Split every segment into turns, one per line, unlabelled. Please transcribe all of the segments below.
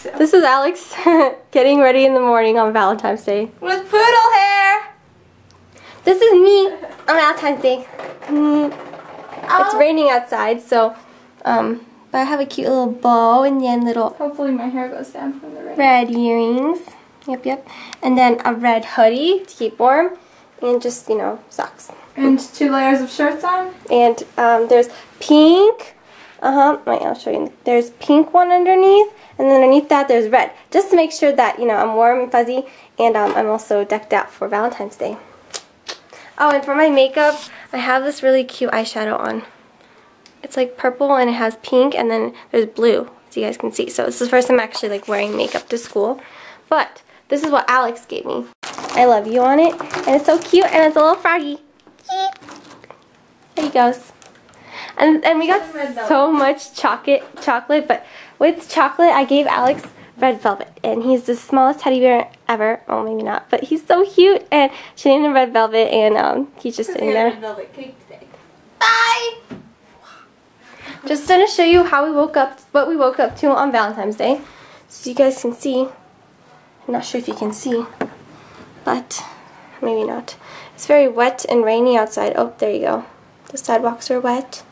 So.
This is Alex getting ready in the morning on Valentine's Day.
With poodle hair!
This is me on Valentine's Day. It's raining outside, so, but I have a cute little bow and then little...
Hopefully my hair goes down from the rain.
Red earrings. Yep. And then a red hoodie to keep warm. And just, you know, socks.
And 2 layers of shirts on.
And there's pink. Wait, I'll show you. There's pink one underneath. And then underneath that, there's red. Just to make sure that, you know, I'm warm and fuzzy. And I'm also decked out for Valentine's Day. Oh, and for my makeup, I have this really cute eyeshadow on. It's like purple and it has pink and then there's blue, as you guys can see. So this is the first time I'm actually like wearing makeup to school. But this is what Alex gave me. I love you on it. And it's so cute and it's a little froggy. There he goes. And we got so much chocolate, but with chocolate I gave Alex red velvet, and he's the smallest teddy bear ever. Oh, maybe not, but he's so cute, and she named him red velvet, and he's just sitting there.
Red velvet cake today. Bye!
Just gonna show you how we woke up, what we woke up to on Valentine's Day, so you guys can see. I'm not sure if you can see, but maybe not. It's very wet and rainy outside. Oh, there you go. The sidewalks are wet.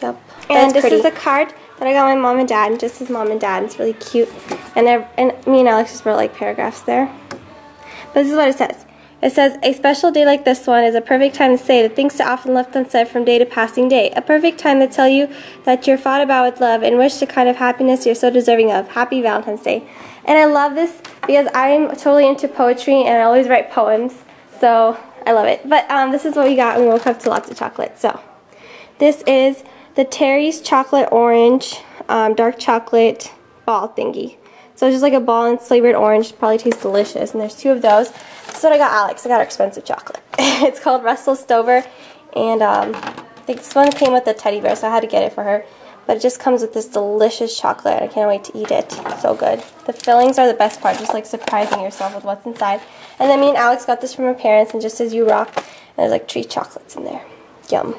Yep. And this is a card that I got my mom and dad, and just his mom and dad. It's really cute. And me and Alex just wrote like paragraphs there. But this is what it says. It says, a special day like this one is a perfect time to say the things so often left unsaid from day to passing day. A perfect time to tell you that you're thought about with love and wish the kind of happiness you're so deserving of. Happy Valentine's Day. And I love this because I'm totally into poetry and I always write poems. So I love it. But this is what we got when we woke up to lots of chocolate. So this is the Terry's Chocolate Orange Dark Chocolate Ball thingy. So it's just like a ball and it's flavored orange. Probably tastes delicious. And there's 2 of those. This is what I got Alex. I got her expensive chocolate. It's called Russell Stover. And I think this one came with a teddy bear, so I had to get it for her. But it just comes with this delicious chocolate. I can't wait to eat it. It's so good. The fillings are the best part. Just like surprising yourself with what's inside. And then me and Alex got this from our parents. And just says you rock. And there's like 3 chocolates in there. Yum.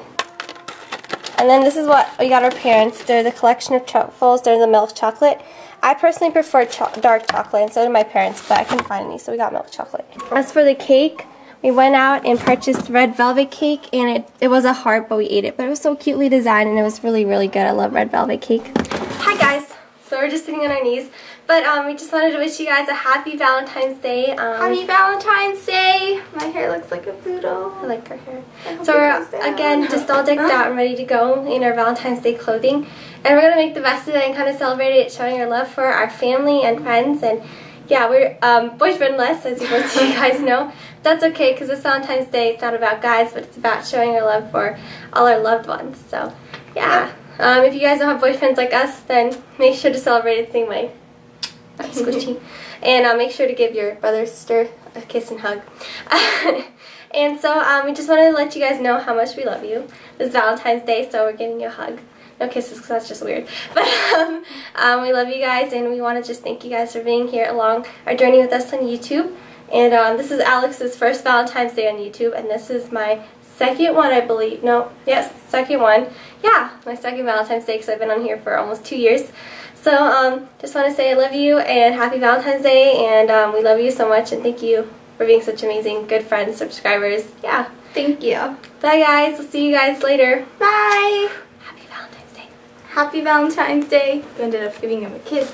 And then this is what we got our parents. They're the collection of truffles. They're the milk chocolate. I personally prefer dark chocolate, and so did my parents, but I couldn't find any, so we got milk chocolate. As for the cake, we went out and purchased red velvet cake, and it was a heart, but we ate it. But it was so cutely designed, and it was really, really good. I love red velvet cake. Hi, guys. So we're just sitting on our knees, but we just wanted to wish you guys a happy Valentine's Day.
Happy Valentine's Day! My hair looks like a poodle.
I like her hair. So we're, again, just all decked out and ready to go in our Valentine's Day clothing. And we're going to make the best of it and kind of celebrate it, showing our love for our family and friends. And yeah, we're boyfriendless, as you guys know. That's okay, because this Valentine's Day, it's not about guys, but it's about showing our love for all our loved ones. So yeah. If you guys don't have boyfriends like us, then make sure to celebrate it the same way. Squishy. And make sure to give your brother or sister a kiss and hug. And so we just wanted to let you guys know how much we love you. It's Valentine's Day, so we're giving you a hug. No kisses, because that's just weird. But we love you guys, and we want to just thank you guys for being here along our journey with us on YouTube. And this is Alex's first Valentine's Day on YouTube, and this is my second one, I believe. No, yes, second one. Yeah, my second Valentine's Day, because I've been on here for almost 2 years. So just want to say I love you and happy Valentine's Day, and we love you so much, and thank you for being such amazing good friends, subscribers. Yeah.
Thank you.
Bye, guys. We'll see you guys later.
Bye!
Happy Valentine's Day.
Happy Valentine's Day. You ended up giving him a kiss.